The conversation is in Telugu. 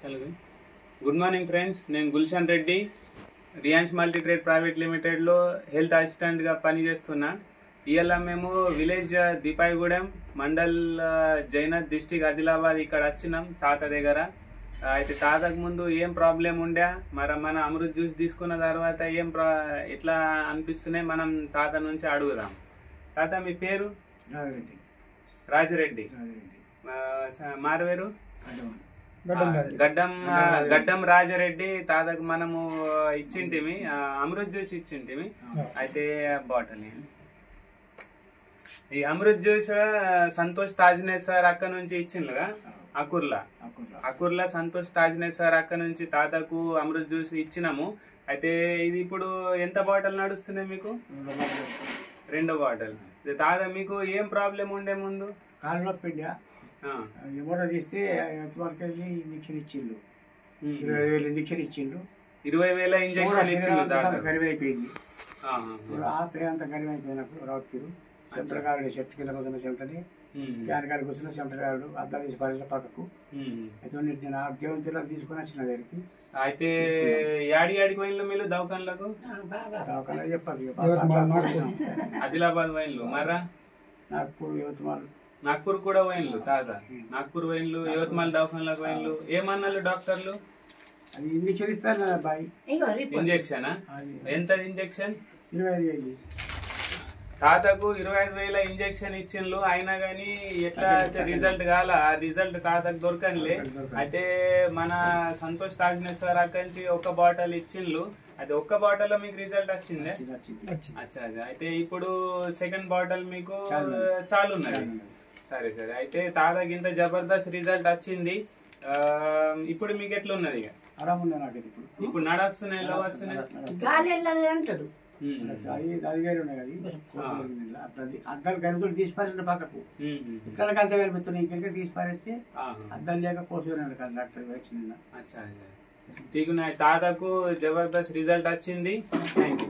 గుడ్ మార్నింగ్ ఫ్రెండ్స్, నేను గుల్షన్ రెడ్డి రియాన్స్ మల్టీ ట్రేడ్ ప్రైవేట్ లిమిటెడ్లో హెల్త్ అసిస్టెంట్గా పనిచేస్తున్నా. ఇవాళ మేము విలేజ్ దీపాయిగూడెం మండల్ జైనత్ డిస్టిక్ ఆదిలాబాద్ ఇక్కడ వచ్చినాం తాత దగ్గర. అయితే తాతకు ముందు ఏం ప్రాబ్లం ఉండే, మరి మన అమృత్ జ్యూస్ తీసుకున్న తర్వాత ఎట్లా అనిపిస్తున్నాయి మనం తాత నుంచి అడుగుదాం. తాత మీ పేరు? రాజిరెడ్డి. మారువేరు? గడ్డం రాజరెడ్డి. తాతకు మనము ఇచ్చింటిమి అమృత్ జ్యూస్ ఇచ్చింటిమి. అయితే బాటిల్ ఈ అమృత్ జ్యూస్ సంతోష్ తాజ్నే సార్ అక్క నుంచి ఇచ్చిండ్రుగా అకూర్లా సంతోష్ తాజ్నే సార్ అక్క నుంచి తాతకు అమృత్ జ్యూస్ ఇచ్చినాము. అయితే ఇది ఇప్పుడు ఎంత బాటిల్ నడుస్తున్నాయి మీకు? 2 బాటిల్. తాత మీకు ఏం ప్రాబ్లం ఉండే ముందు? కాలు నొప్పి ఎవరో తీస్తే ఎంతవరకు వెళ్ళి ఇంజక్షన్ ఇచ్చిండు. 20,000 ఇంజక్షన్ ఇచ్చిండు. 20,000 ఇంజక్షన్ ఇచ్చిండు. కరివైపోయింది. ఆ పేరు అంతా కరివైపోయినప్పుడు రావుతీరు చెంపలగాడు చెట్టు కింద కూర్చున్న చెమటని ఫ్యాన్ కాడ కూర్చున్న చెమటగాడు అద్దం తీసి పడేసిన పక్కకు. అయితే నేను ఆ దేవంతిలో తీసుకుని వచ్చిన దగ్గరికి. అయితే యాడికి పోయిన్లు మీరు దవాఖానలకు? దవాఖాన చెప్పాలి ఆదిలాబాద్ పోయిన్లు, మర్రా నాగ్పూర్, యువత్మాల్. నాగ్పూర్ కూడా పోయిన్లు తాత? నాగ్పూర్ పోయిన్లు, యువత్మాల్ దవాఖానలకు పోయిన్లు. ఏమన్నారు డాక్టర్లు? అది ఇంజక్షన్ ఇస్తారు అబ్బాయి. ఇంజక్షనా? ఎంత ఇంజక్షన్? 25,000. తాతకు 25,000 ఇంజక్షన్ ఇచ్చిండ్లు. అయినా గానీ ఎట్లా రిజల్ట్ కాల. ఆ రిజల్ట్ తాతకు దొరకనిలే. అయితే మన సంతోష్ తాజ్నే సార్ అక్కడి నుంచి 1 బాటిల్ ఇచ్చిండ్లు. అయితే 1 బాటిల్ లో మీకు రిజల్ట్ వచ్చిందే? అచ్చా. అయితే ఇప్పుడు 2nd బాటిల్ మీకు చాలు ఉన్నది. సరే. అయితే తాతకి ఇంత జబర్దస్త్ రిజల్ట్ వచ్చింది. ఇప్పుడు మీకు ఎట్లా ఉన్నది? ఇప్పుడు నడుస్తున్నాయి, ఎలా వస్తున్నాయి? అద్దాలు కనుక తీసిపారండి పక్కకు. ఇక్కడికి అంత కనిపిస్తున్నాయి, ఇంకెక్కడ తీసిపారైతే అద్దాలు లేక కోసుకున్నాడు కదా డాక్టర్ వచ్చింది. తాతకు జబర్దస్త్ రిజల్ట్ వచ్చింది. Thank you.